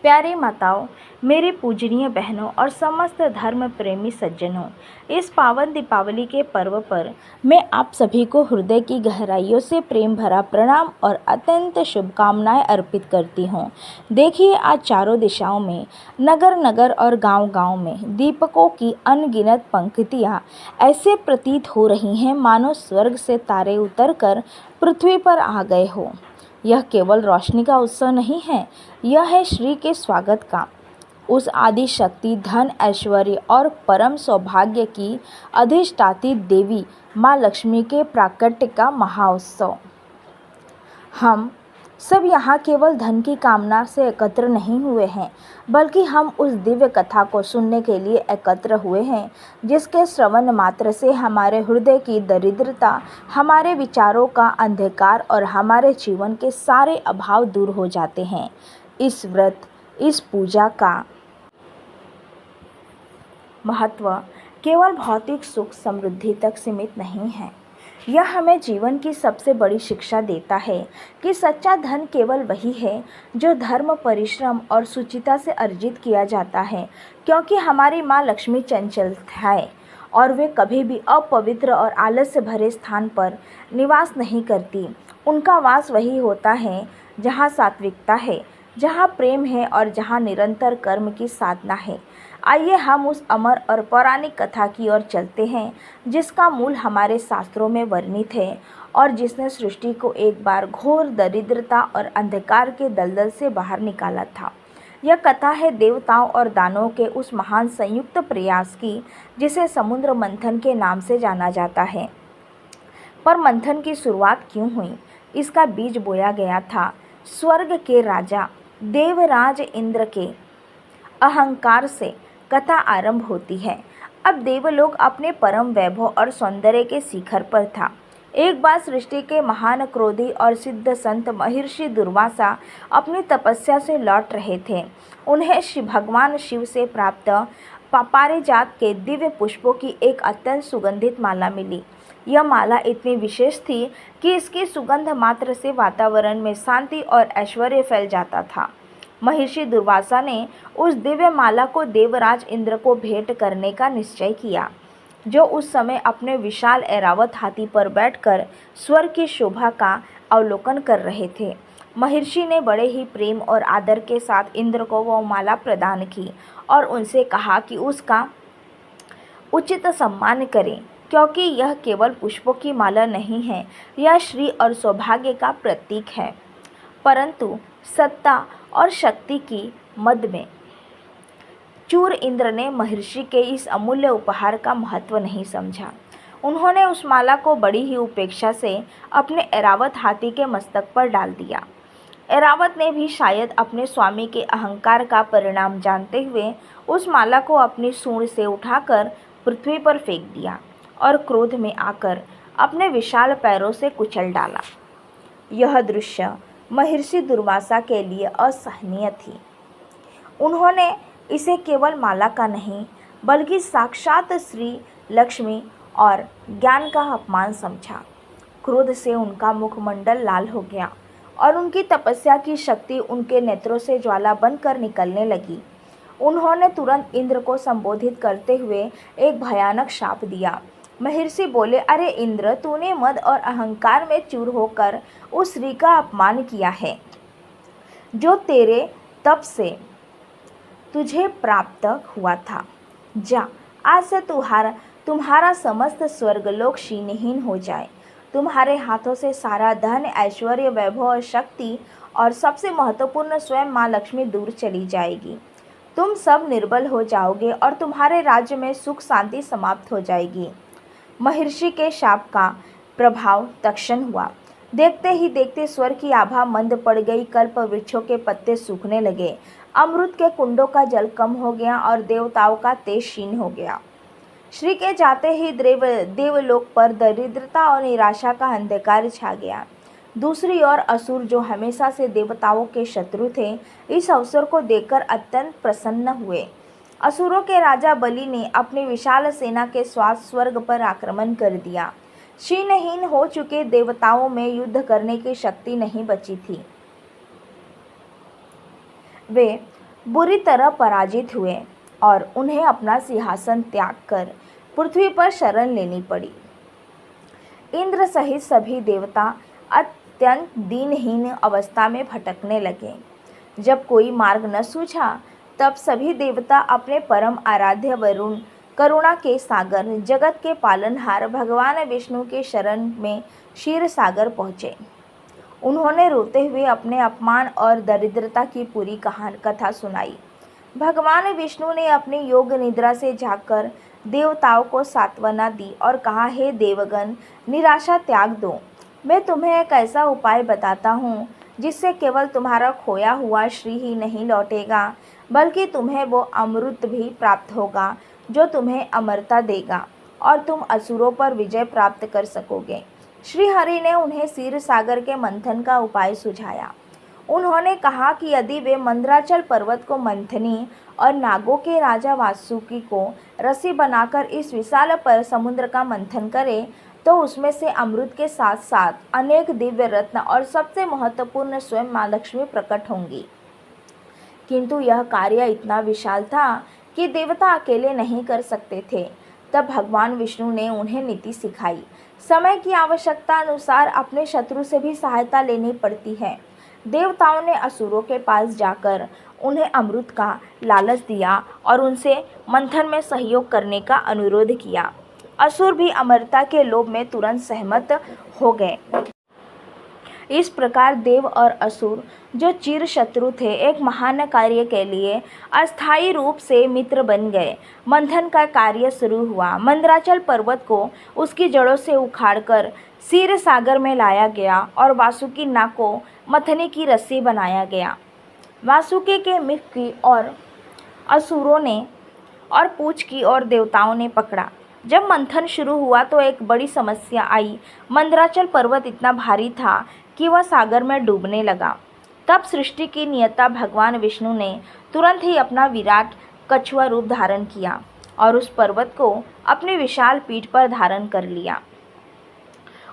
प्यारी माताओं, मेरी पूजनीय बहनों और समस्त धर्म प्रेमी सज्जनों, इस पावन दीपावली के पर्व पर मैं आप सभी को हृदय की गहराइयों से प्रेम भरा प्रणाम और अत्यंत शुभकामनाएं अर्पित करती हूँ। देखिए, आज चारों दिशाओं में, नगर नगर और गांव गांव में दीपकों की अनगिनत पंक्तियाँ ऐसे प्रतीत हो रही हैं मानो स्वर्ग से तारे उतरकर पृथ्वी पर आ गए हो। यह केवल रोशनी का उत्सव नहीं है, यह है श्री के स्वागत का, उस आदि शक्ति, धन, ऐश्वर्य और परम सौभाग्य की अधिष्ठात्री देवी माँ लक्ष्मी के प्राकट्य का महाउत्सव। हम सब यहाँ केवल धन की कामना से एकत्र नहीं हुए हैं, बल्कि हम उस दिव्य कथा को सुनने के लिए एकत्र हुए हैं, जिसके श्रवण मात्र से हमारे हृदय की दरिद्रता, हमारे विचारों का अंधकार और हमारे जीवन के सारे अभाव दूर हो जाते हैं। इस व्रत, इस पूजा का महत्व केवल भौतिक सुख समृद्धि तक सीमित नहीं है। यह हमें जीवन की सबसे बड़ी शिक्षा देता है कि सच्चा धन केवल वही है जो धर्म, परिश्रम और सुचिता से अर्जित किया जाता है, क्योंकि हमारी माँ लक्ष्मी चंचल है और वे कभी भी अपवित्र और आलस से भरे स्थान पर निवास नहीं करती। उनका वास वही होता है जहाँ सात्विकता है, जहाँ प्रेम है और जहाँ निरंतर कर्म की साधना है। आइए हम उस अमर और पौराणिक कथा की ओर चलते हैं, जिसका मूल हमारे शास्त्रों में वर्णित है और जिसने सृष्टि को एक बार घोर दरिद्रता और अंधकार के दलदल से बाहर निकाला था। यह कथा है देवताओं और दानवों के उस महान संयुक्त प्रयास की, जिसे समुद्र मंथन के नाम से जाना जाता है। पर मंथन की शुरुआत क्यों हुई? इसका बीज बोया गया था स्वर्ग के राजा देवराज इंद्र के अहंकार से। कथा आरंभ होती है। अब देवलोक अपने परम वैभव और सौंदर्य के शिखर पर था। एक बार सृष्टि के महान क्रोधी और सिद्ध संत महर्षि दुर्वासा अपनी तपस्या से लौट रहे थे। उन्हें भगवान शिव से प्राप्त पारिजात के दिव्य पुष्पों की एक अत्यंत सुगंधित माला मिली। यह माला इतनी विशेष थी कि इसकी सुगंध मात्र से वातावरण में शांति और ऐश्वर्य फैल जाता था। महर्षि दुर्वासा ने उस दिव्य माला को देवराज इंद्र को भेंट करने का निश्चय किया, जो उस समय अपने विशाल ऐरावत हाथी पर बैठकर स्वर्ग की शोभा का अवलोकन कर रहे थे। महर्षि ने बड़े ही प्रेम और आदर के साथ इंद्र को वह माला प्रदान की और उनसे कहा कि उसका उचित सम्मान करें, क्योंकि यह केवल पुष्पों की माला नहीं है, यह श्री और सौभाग्य का प्रतीक है। परंतु सत्ता और शक्ति की मद में चूर इंद्र ने महर्षि के इस अमूल्य उपहार का महत्व नहीं समझा। उन्होंने उस माला को बड़ी ही उपेक्षा से अपने ऐरावत हाथी के मस्तक पर डाल दिया। ऐरावत ने भी शायद अपने स्वामी के अहंकार का परिणाम जानते हुए उस माला को अपनी सूंड से उठाकर पृथ्वी पर फेंक दिया और क्रोध में आकर अपने विशाल पैरों से कुचल डाला। यह दृश्य महर्षि दुर्वासा के लिए असहनीय थी। उन्होंने इसे केवल माला का नहीं, बल्कि साक्षात श्री लक्ष्मी और ज्ञान का अपमान समझा। क्रोध से उनका मुखमंडल लाल हो गया और उनकी तपस्या की शक्ति उनके नेत्रों से ज्वाला बनकर निकलने लगी। उन्होंने तुरंत इंद्र को संबोधित करते हुए एक भयानक शाप दिया। महर्षि बोले, अरे इंद्र, तूने मद और अहंकार में चूर होकर उस श्री का अपमान किया है, जो तेरे तप से तुझे प्राप्त हुआ था। जा, आज से तुम्हारा समस्त स्वर्गलोक क्षीणहीन हो जाए। तुम्हारे हाथों से सारा धन, ऐश्वर्य, वैभव और शक्ति और सबसे महत्वपूर्ण स्वयं माँ लक्ष्मी दूर चली जाएगी। तुम सब निर्बल हो जाओगे और तुम्हारे राज्य में सुख शांति समाप्त हो जाएगी। महर्षि के शाप का प्रभाव तत्क्षण हुआ। देखते ही देखते स्वर्ग की आभा मंद पड़ गई। कल्प वृक्षों के पत्ते सूखने लगे, अमृत के कुंडों का जल कम हो गया और देवताओं का तेज क्षीण हो गया। श्री के जाते ही देवलोक पर दरिद्रता और निराशा का अंधकार छा गया। दूसरी ओर असुर, जो हमेशा से देवताओं के शत्रु थे, इस अवसर को देखकर अत्यंत प्रसन्न हुए। असुरों के राजा बलि ने अपनी विशाल सेना के साथ स्वर्ग पर आक्रमण कर दिया। क्षीणहीन हो चुके देवताओं में युद्ध करने की शक्ति नहीं बची थी। वे बुरी तरह पराजित हुए और उन्हें अपना सिंहासन त्याग कर पृथ्वी पर शरण लेनी पड़ी। इंद्र सहित सभी देवता अत्यंत दीनहीन अवस्था में भटकने लगे। जब कोई मार्ग न सूझा तब सभी देवता अपने परम आराध्य वरुण, करुणा के सागर, जगत के पालनहार भगवान विष्णु के शरण में क्षीर सागर पहुँचे। उन्होंने रोते हुए अपने अपमान और दरिद्रता की पूरी कथा सुनाई। भगवान विष्णु ने अपनी योग निद्रा से जागकर देवताओं को सांत्वना दी और कहा, हे देवगण, निराशा त्याग दो। मैं तुम्हें एक ऐसा उपाय बताता हूँ जिससे केवल तुम्हारा खोया हुआ श्री ही नहीं लौटेगा बल्कि तुम्हें वो अमृत भी प्राप्त होगा जो तुम्हें अमरता देगा और तुम असुरों पर विजय प्राप्त कर सकोगे। श्री हरि ने उन्हें क्षीर सागर के मंथन का उपाय सुझाया। उन्होंने कहा कि यदि वे मंदराचल पर्वत को मंथनी और नागों के राजा वासुकी को रस्सी बनाकर इस विशाल समुद्र का मंथन करें तो उसमें से अमृत के साथ साथ अनेक दिव्य रत्न और सबसे महत्वपूर्ण स्वयं माँ लक्ष्मी प्रकट होंगी। किंतु यह कार्य इतना विशाल था कि देवता अकेले नहीं कर सकते थे। तब भगवान विष्णु ने उन्हें नीति सिखाई। समय की आवश्यकता अनुसार अपने शत्रु से भी सहायता लेनी पड़ती है। देवताओं ने असुरों के पास जाकर उन्हें अमृत का लालच दिया और उनसे मंथन में सहयोग करने का अनुरोध किया। असुर भी अमरता के लोभ में तुरंत सहमत हो गए। इस प्रकार देव और असुर, जो चिर शत्रु थे, एक महान कार्य के लिए अस्थायी रूप से मित्र बन गए। मंथन का कार्य शुरू हुआ। मंदराचल पर्वत को उसकी जड़ों से उखाड़कर क्षीर सागर में लाया गया और वासुकी नाग को मथने की रस्सी बनाया गया। वासुकी के मुख की और असुरों ने और पूंछ की और देवताओं ने पकड़ा। जब मंथन शुरू हुआ तो एक बड़ी समस्या आई। मंदराचल पर्वत इतना भारी था कि वह सागर में डूबने लगा। तब सृष्टि की नियता भगवान विष्णु ने तुरंत ही अपना विराट कछुआ रूप धारण किया और उस पर्वत को अपनी विशाल पीठ पर धारण कर लिया।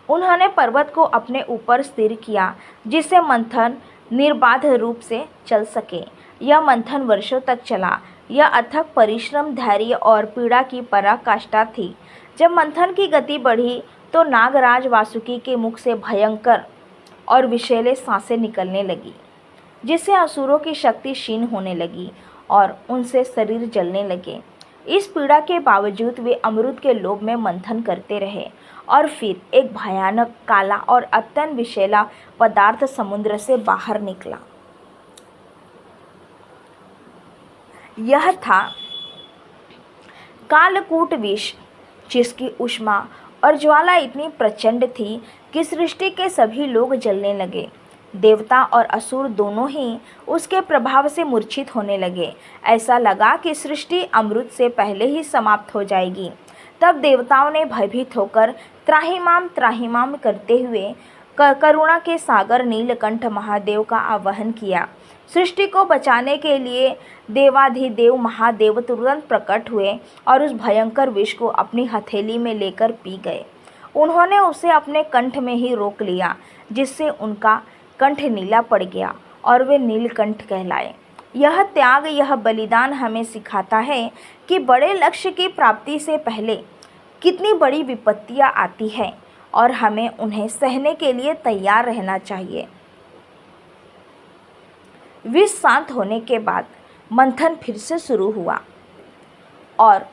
उन्होंने पर्वत को अपने ऊपर स्थिर किया जिससे मंथन निर्बाध रूप से चल सके। यह मंथन वर्षों तक चला। यह अथक परिश्रम, धैर्य और पीड़ा की पराकाष्ठा थी। जब मंथन की गति बढ़ी तो नागराज वासुकी के मुख से भयंकर और विषैले सांसें निकलने लगी, जिससे असुरों की शक्ति क्षीण होने लगी और उनसे शरीर जलने लगे। इस पीड़ा के बावजूद वे अमृत के लोभ में मंथन करते रहे और फिर एक भयानक, काला और अत्यंत विषैला पदार्थ समुद्र से बाहर निकला। यह था कालकूट विष, जिसकी ऊष्मा और ज्वाला इतनी प्रचंड थी कि सृष्टि के सभी लोग जलने लगे। देवता और असुर दोनों ही उसके प्रभाव से मूर्छित होने लगे। ऐसा लगा कि सृष्टि अमृत से पहले ही समाप्त हो जाएगी। तब देवताओं ने भयभीत होकर त्राहिमाम त्राहिमाम करते हुए करुणा के सागर नीलकंठ महादेव का आवाहन किया। सृष्टि को बचाने के लिए देवाधिदेव महादेव तुरंत प्रकट हुए और उस भयंकर विष को अपनी हथेली में लेकर पी गए। उन्होंने उसे अपने कंठ में ही रोक लिया, जिससे उनका कंठ नीला पड़ गया और वे नीलकंठ कहलाए। यह त्याग, यह बलिदान हमें सिखाता है कि बड़े लक्ष्य की प्राप्ति से पहले कितनी बड़ी विपत्तियां आती हैं और हमें उन्हें सहने के लिए तैयार रहना चाहिए। विष शांत होने के बाद मंथन फिर से शुरू हुआ और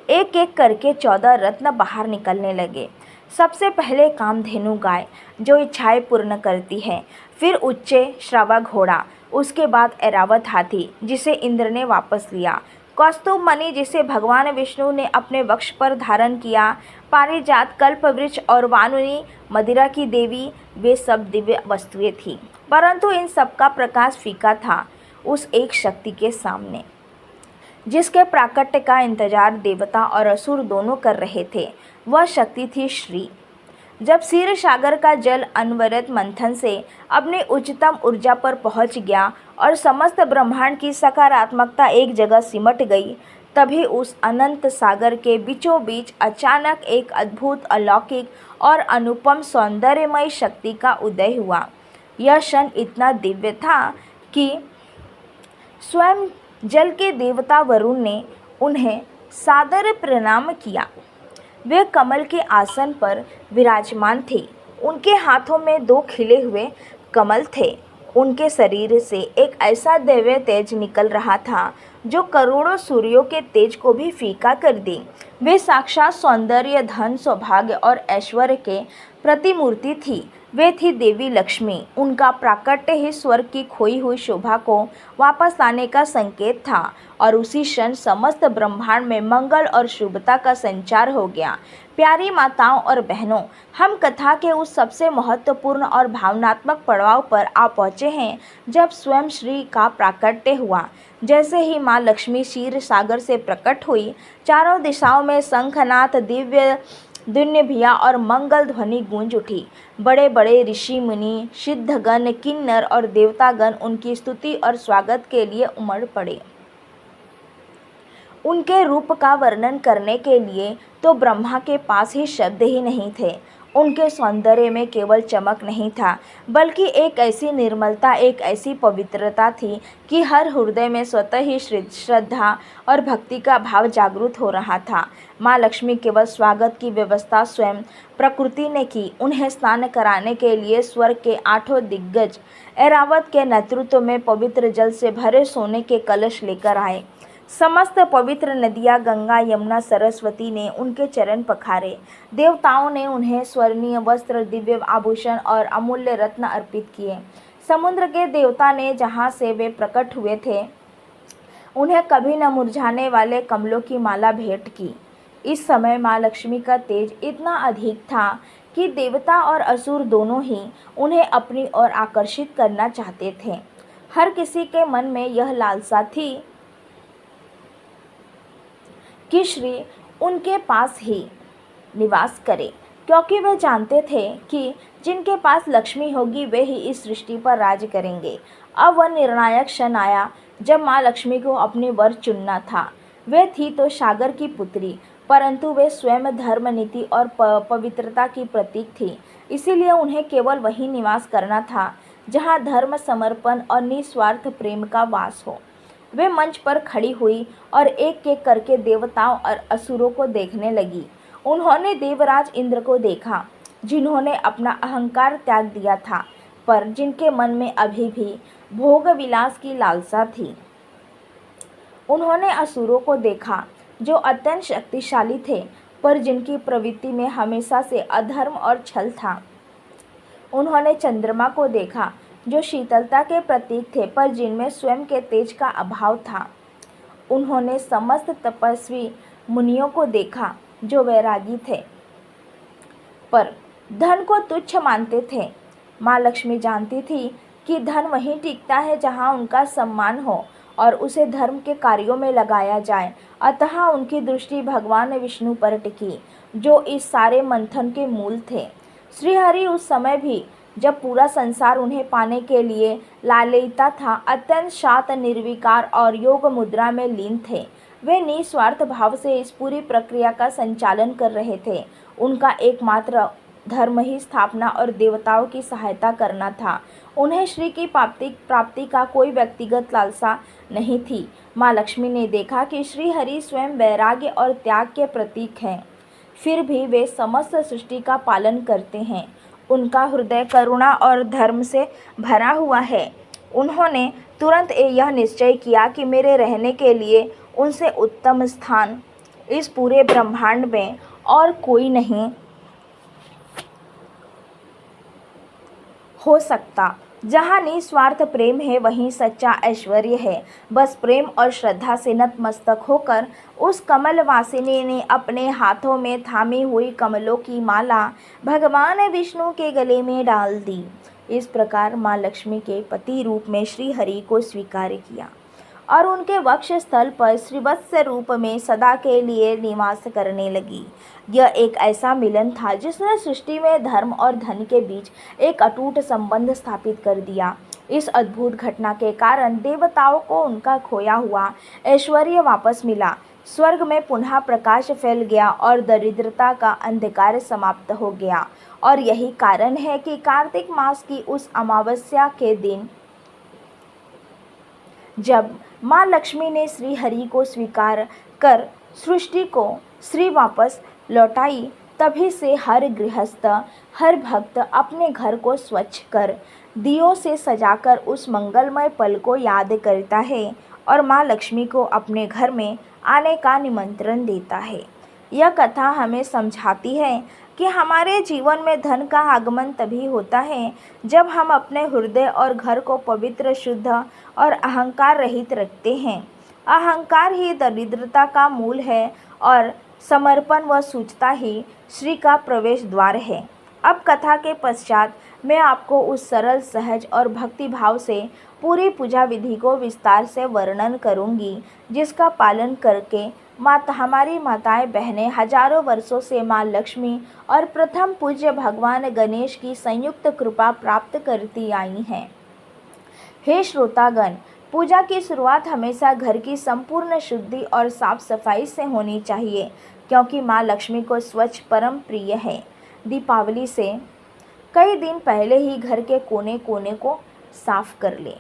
एक एक करके 14 रत्न बाहर निकलने लगे। सबसे पहले कामधेनु गाय, जो इच्छाएं पूर्ण करती है, फिर उच्चे श्रवा घोड़ा, उसके बाद ऐरावत हाथी, जिसे इंद्र ने वापस लिया, कौस्तुभ मणि, जिसे भगवान विष्णु ने अपने वक्ष पर धारण किया, पारिजात, कल्पवृक्ष और वानुनी, मदिरा की देवी, वे सब दिव्य वस्तुएं थीं। परंतु इन सब का प्रकाश फीका था उस एक शक्ति के सामने, जिसके प्राकट्य का इंतजार देवता और असुर दोनों कर रहे थे। वह शक्ति थी श्री। जब क्षीर सागर का जल अनवरत मंथन से अपनी उच्चतम ऊर्जा पर पहुंच गया और समस्त ब्रह्मांड की सकारात्मकता एक जगह सिमट गई, तभी उस अनंत सागर के बीचों बीच अचानक एक अद्भुत, अलौकिक और अनुपम सौंदर्यमय शक्ति का उदय हुआ। यह क्षण इतना दिव्य था कि स्वयं जल के देवता वरुण ने उन्हें सादर प्रणाम किया। वे कमल के आसन पर विराजमान थे। उनके हाथों में 2 खिले हुए कमल थे। उनके शरीर से एक ऐसा दिव्य तेज निकल रहा था जो करोड़ों सूर्यों के तेज को भी फीका कर दे। वे साक्षात सौंदर्य, धन, सौभाग्य और ऐश्वर्य के प्रतिमूर्ति थी। वे थी देवी लक्ष्मी। उनका प्राकट्य ही स्वर्ग की खोई हुई शोभा को वापस लाने का संकेत था और उसी क्षण समस्त ब्रह्मांड में मंगल और शुभता का संचार हो गया। प्यारी माताओं और बहनों, हम कथा के उस सबसे महत्वपूर्ण और भावनात्मक पड़ाव पर आ पहुँचे हैं जब स्वयं श्री का प्राकट्य हुआ। जैसे ही माँ लक्ष्मी क्षीर सागर से प्रकट हुई, चारों दिशाओं में शंखनाद, दिव्य दुन्यभिया और मंगल ध्वनि गूंज उठी। बड़े बड़े ऋषि मुनि, सिद्धगण, किन्नर और देवतागण उनकी स्तुति और स्वागत के लिए उमड़ पड़े। उनके रूप का वर्णन करने के लिए तो ब्रह्मा के पास ही शब्द ही नहीं थे। उनके सौंदर्य में केवल चमक नहीं था, बल्कि एक ऐसी निर्मलता, एक ऐसी पवित्रता थी कि हर हृदय में स्वतः ही श्रद्धा और भक्ति का भाव जागृत हो रहा था। माँ लक्ष्मी केवल स्वागत की व्यवस्था स्वयं प्रकृति ने की। उन्हें स्नान कराने के लिए स्वर्ग के 8 दिग्गज ऐरावत के नेतृत्व में पवित्र जल से भरे सोने के कलश लेकर आए। समस्त पवित्र नदियाँ गंगा, यमुना, सरस्वती ने उनके चरण पखारे। देवताओं ने उन्हें स्वर्णीय वस्त्र, दिव्य आभूषण और अमूल्य रत्न अर्पित किए। समुद्र के देवता ने जहाँ से वे प्रकट हुए थे, उन्हें कभी न मुरझाने वाले कमलों की माला भेंट की। इस समय माँ लक्ष्मी का तेज इतना अधिक था कि देवता और असुर दोनों ही उन्हें अपनी ओर आकर्षित करना चाहते थे। हर किसी के मन में यह लालसा थी कि श्री उनके पास ही निवास करे, क्योंकि वे जानते थे कि जिनके पास लक्ष्मी होगी वे ही इस सृष्टि पर राज करेंगे। अब वह निर्णायक क्षण आया जब माँ लक्ष्मी को अपने वर चुनना था। वे थी तो सागर की पुत्री, परंतु वे स्वयं धर्म, नीति और पवित्रता की प्रतीक थी। इसीलिए उन्हें केवल वही निवास करना था जहाँ धर्म, समर्पण और निस्वार्थ प्रेम का वास हो। वे मंच पर खड़ी हुई और एक एक करके देवताओं और असुरों को देखने लगी। उन्होंने देवराज इंद्र को देखा, जिन्होंने अपना अहंकार त्याग दिया था, पर जिनके मन में अभी भी भोग विलास की लालसा थी। उन्होंने असुरों को देखा, जो अत्यंत शक्तिशाली थे, पर जिनकी प्रवृत्ति में हमेशा से अधर्म और छल था। उन्होंने चंद्रमा को देखा, जो शीतलता के प्रतीक थे, पर जिनमें स्वयं के तेज का अभाव था। उन्होंने समस्त तपस्वी मुनियों को देखा, जो वैरागी थे, पर धन को तुच्छ मानते थे। माँ लक्ष्मी जानती थी कि धन वहीं टिकता है जहाँ उनका सम्मान हो और उसे धर्म के कार्यों में लगाया जाए। अतः उनकी दृष्टि भगवान विष्णु पर टिकी, जो इस सारे मंथन के मूल थे। श्रीहरि उस समय भी, जब पूरा संसार उन्हें पाने के लिए लालयिता था, अत्यंत शांत, निर्विकार और योग मुद्रा में लीन थे। वे निस्वार्थ भाव से इस पूरी प्रक्रिया का संचालन कर रहे थे। उनका एकमात्र धर्म ही स्थापना और देवताओं की सहायता करना था। उन्हें श्री की प्राप्ति का कोई व्यक्तिगत लालसा नहीं थी। माँ लक्ष्मी ने देखा कि श्री हरि स्वयं वैराग्य और त्याग के प्रतीक हैं, फिर भी वे समस्त सृष्टि का पालन करते हैं। उनका हृदय करुणा और धर्म से भरा हुआ है। उन्होंने तुरंत यह निश्चय किया कि मेरे रहने के लिए उनसे उत्तम स्थान इस पूरे ब्रह्मांड में और कोई नहीं हो सकता। जहाँ निस्वार्थ प्रेम है, वहीं सच्चा ऐश्वर्य है। बस प्रेम और श्रद्धा से नतमस्तक होकर उस कमल वासिनी ने अपने हाथों में थामी हुई कमलों की माला भगवान विष्णु के गले में डाल दी। इस प्रकार माँ लक्ष्मी के पति रूप में श्री हरि को स्वीकार किया और उनके वक्ष स्थल पर श्रीवत्स रूप में सदा के लिए निवास करने लगी। यह एक ऐसा मिलन था जिसने सृष्टि में धर्म और धन के बीच एक अटूट संबंध स्थापित कर दिया। इस अद्भुत घटना के कारण देवताओं को उनका खोया हुआ ऐश्वर्य वापस मिला। स्वर्ग में पुनः प्रकाश फैल गया और दरिद्रता का अंधकार समाप्त हो गया। और यही कारण है कि कार्तिक मास की उस अमावस्या के दिन, जब माँ लक्ष्मी ने श्री हरि को स्वीकार कर सृष्टि को श्री वापस लौटाई, तभी से हर गृहस्थ, हर भक्त अपने घर को स्वच्छ कर दियों से सजाकर उस मंगलमय पल को याद करता है और माँ लक्ष्मी को अपने घर में आने का निमंत्रण देता है। यह कथा हमें समझाती है कि हमारे जीवन में धन का आगमन तभी होता है जब हम अपने हृदय और घर को पवित्र, शुद्ध और अहंकार रहित रखते हैं। अहंकार ही दरिद्रता का मूल है और समर्पण व सूचता ही श्री का प्रवेश द्वार है। अब कथा के पश्चात मैं आपको उस सरल, सहज और भक्ति भाव से पूरी पूजा विधि को विस्तार से वर्णन करूंगी, जिसका पालन करके हमारी माताएं बहनें हजारों वर्षों से माँ लक्ष्मी और प्रथम पूज्य भगवान गणेश की संयुक्त कृपा प्राप्त करती आई हैं। हे श्रोतागण, पूजा की शुरुआत हमेशा घर की संपूर्ण शुद्धि और साफ सफाई से होनी चाहिए, क्योंकि माँ लक्ष्मी को स्वच्छ परम प्रिय है। दीपावली से कई दिन पहले ही घर के कोने कोने को साफ कर लें।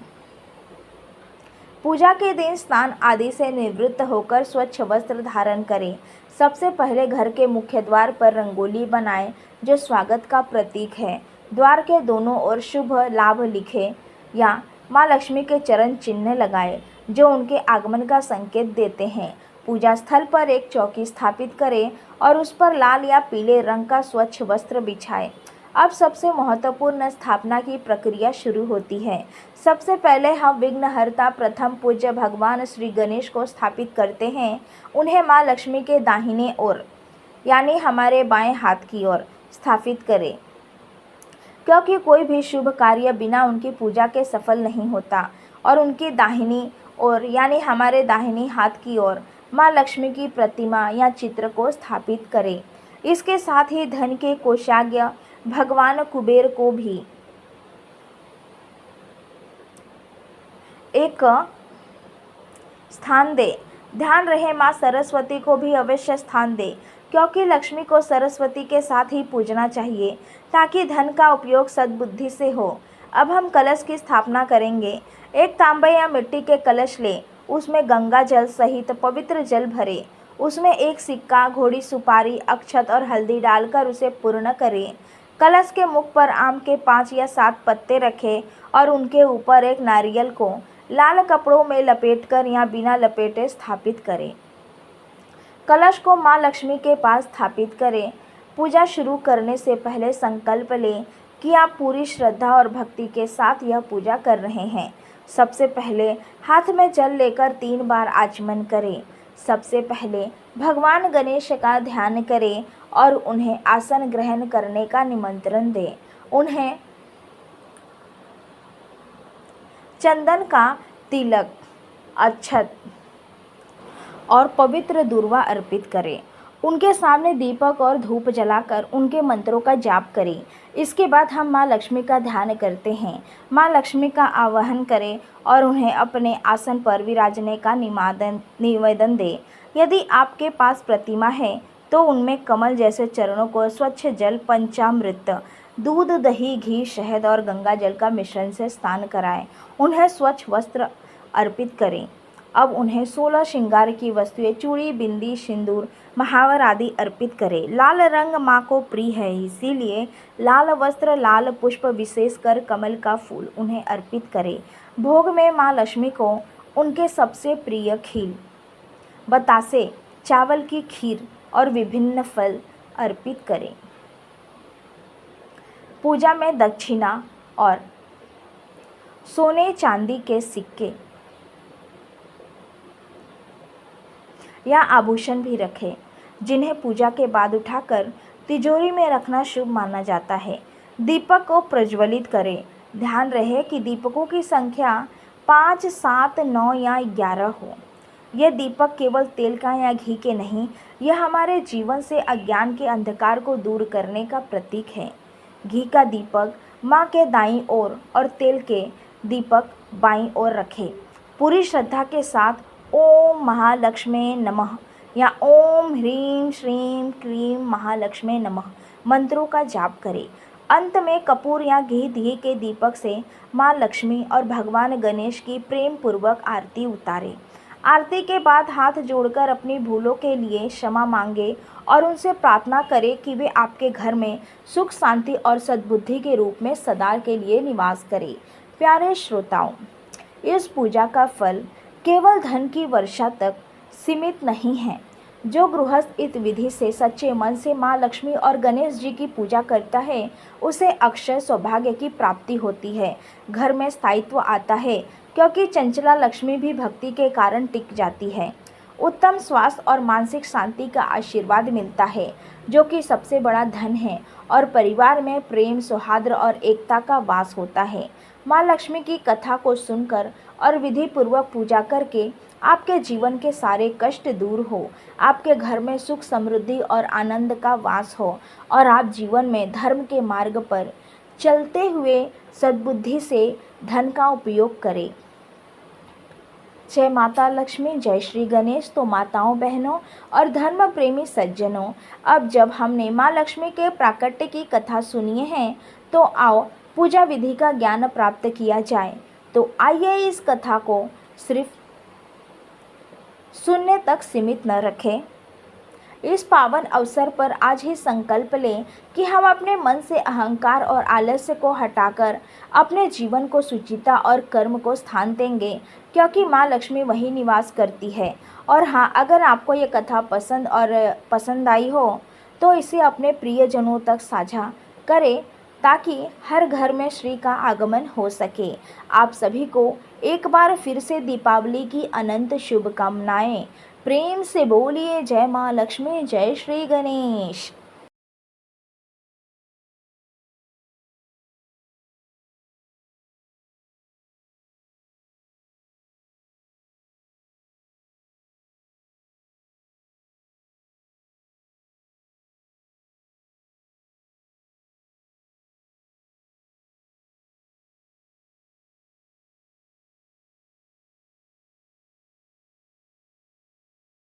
पूजा के दिन स्नान आदि से निवृत्त होकर स्वच्छ वस्त्र धारण करें। सबसे पहले घर के मुख्य द्वार पर रंगोली बनाएं, जो स्वागत का प्रतीक है। द्वार के दोनों ओर शुभ लाभ लिखें या माँ लक्ष्मी के चरण चिन्ह लगाएं, जो उनके आगमन का संकेत देते हैं। पूजा स्थल पर एक चौकी स्थापित करें और उस पर लाल या पीले रंग का स्वच्छ वस्त्र बिछाएं। अब सबसे महत्वपूर्ण स्थापना की प्रक्रिया शुरू होती है। सबसे पहले हम विघ्नहर्ता प्रथम पूज्य भगवान श्री गणेश को स्थापित करते हैं। उन्हें माँ लक्ष्मी के दाहिने ओर यानी हमारे बाएं हाथ की ओर स्थापित करें, क्योंकि कोई भी शुभ कार्य बिना उनकी पूजा के सफल नहीं होता। और उनकी दाहिनी ओर यानी हमारे दाहिनी हाथ की ओर माँ लक्ष्मी की प्रतिमा या चित्र को स्थापित करें। इसके साथ ही धन के कोषाज्ञ भगवान कुबेर को भी एक स्थान दे। ध्यान रहे माँ सरस्वती को भी अवश्य स्थान दे, क्योंकि लक्ष्मी को सरस्वती के साथ ही पूजना चाहिए ताकि धन का उपयोग सद्बुद्धि से हो। अब हम कलश की स्थापना करेंगे। एक तांबे या मिट्टी के कलश लें, उसमें गंगा जल सहित पवित्र जल भरें। उसमें एक सिक्का, घोड़ी सुपारी, अक्षत और हल्दी डालकर उसे पूर्ण करें। कलश के मुख पर आम के 5 या 7 पत्ते रखें और उनके ऊपर एक नारियल को लाल कपड़ों में लपेटकर या बिना लपेटे स्थापित करें। कलश को माँ लक्ष्मी के पास स्थापित करें। पूजा शुरू करने से पहले संकल्प लें कि आप पूरी श्रद्धा और भक्ति के साथ यह पूजा कर रहे हैं। सबसे पहले हाथ में जल लेकर 3 बार आचमन करें। सबसे पहले भगवान गणेश का ध्यान करें और उन्हें आसन ग्रहण करने का निमंत्रण दें। उन्हें चंदन का तिलक, अक्षत और पवित्र दूर्वा अर्पित करें। उनके सामने दीपक और धूप जलाकर उनके मंत्रों का जाप करें। इसके बाद हम माँ लक्ष्मी का ध्यान करते हैं। माँ लक्ष्मी का आवाहन करें और उन्हें अपने आसन पर विराजने का निवेदन दें। यदि आपके पास प्रतिमा है तो उनमें कमल जैसे चरणों को स्वच्छ जल, पंचामृत, दूध, दही, घी, शहद और गंगा जल का मिश्रण से स्नान कराएं। उन्हें स्वच्छ वस्त्र अर्पित करें। अब उन्हें 16 श्रृंगार की वस्तुएं, चूड़ी, बिंदी, सिंदूर, महावर आदि अर्पित करें। लाल रंग माँ को प्रिय है, इसीलिए लाल वस्त्र, लाल पुष्प, विशेषकर कमल का फूल उन्हें अर्पित करें। भोग में माँ लक्ष्मी को उनके सबसे प्रिय खीर, बतासे, चावल की खीर और विभिन्न फल अर्पित करें। पूजा में दक्षिणा और सोने चांदी के सिक्के या आभूषण भी रखें, जिन्हें पूजा के बाद उठाकर तिजोरी में रखना शुभ माना जाता है। दीपक को प्रज्वलित करें। ध्यान रहे कि दीपकों की संख्या 5, 7, 9 या 11 हो। यह दीपक केवल तेल का या घी के नहीं, यह हमारे जीवन से अज्ञान के अंधकार को दूर करने का प्रतीक है। घी का दीपक माँ के दाईं ओर और तेल के दीपक बाईं ओर रखें। पूरी श्रद्धा के साथ ओम महालक्ष्मी नमः या ओम ह्रीं श्रीं क्लीं महालक्ष्मी नमः मंत्रों का जाप करें। अंत में कपूर या घी के दीपक से माँ लक्ष्मी और भगवान गणेश की प्रेम पूर्वक आरती उतारें। आरती के बाद हाथ जोड़कर अपनी भूलों के लिए क्षमा मांगे और उनसे प्रार्थना करें कि वे आपके घर में सुख, शांति और सद्बुद्धि के रूप में सदा के लिए निवास करें। प्यारे श्रोताओं, इस पूजा का फल केवल धन की वर्षा तक सीमित नहीं है। जो गृहस्थ इस विधि से सच्चे मन से माँ लक्ष्मी और गणेश जी की पूजा करता है, उसे अक्षय सौभाग्य की प्राप्ति होती है। घर में स्थायित्व आता है, क्योंकि चंचला लक्ष्मी भी भक्ति के कारण टिक जाती है। उत्तम स्वास्थ्य और मानसिक शांति का आशीर्वाद मिलता है, जो कि सबसे बड़ा धन है, और परिवार में प्रेम, सौहार्द और एकता का वास होता है। माँ लक्ष्मी की कथा को सुनकर और विधि पूर्वक पूजा करके आपके जीवन के सारे कष्ट दूर हो, आपके घर में सुख, समृद्धि और आनंद का वास हो, और आप जीवन में धर्म के मार्ग पर चलते हुए सद्बुद्धि से धन का उपयोग करें। जय माता लक्ष्मी, जय श्री गणेश। तो माताओं, बहनों और धर्म प्रेमी सज्जनों, अब जब हमने माँ लक्ष्मी के प्राकट्य की कथा सुनी है, तो आओ पूजा विधि का ज्ञान प्राप्त किया जाए। तो आइए इस कथा को सिर्फ सुनने तक सीमित न रखें। इस पावन अवसर पर आज ही संकल्प लें कि हम अपने मन से अहंकार और आलस्य को हटाकर अपने जीवन को सुचिता और कर्म को स्थान देंगे, क्योंकि माँ लक्ष्मी वहीं निवास करती है। और हाँ, अगर आपको ये कथा पसंद आई हो तो इसे अपने प्रियजनों तक साझा करें, ताकि हर घर में श्री का आगमन हो सके। आप सभी को एक बार फिर से दीपावली की अनंत शुभकामनाएं। प्रेम से बोलिए जय माँ लक्ष्मी, जय श्री गणेश।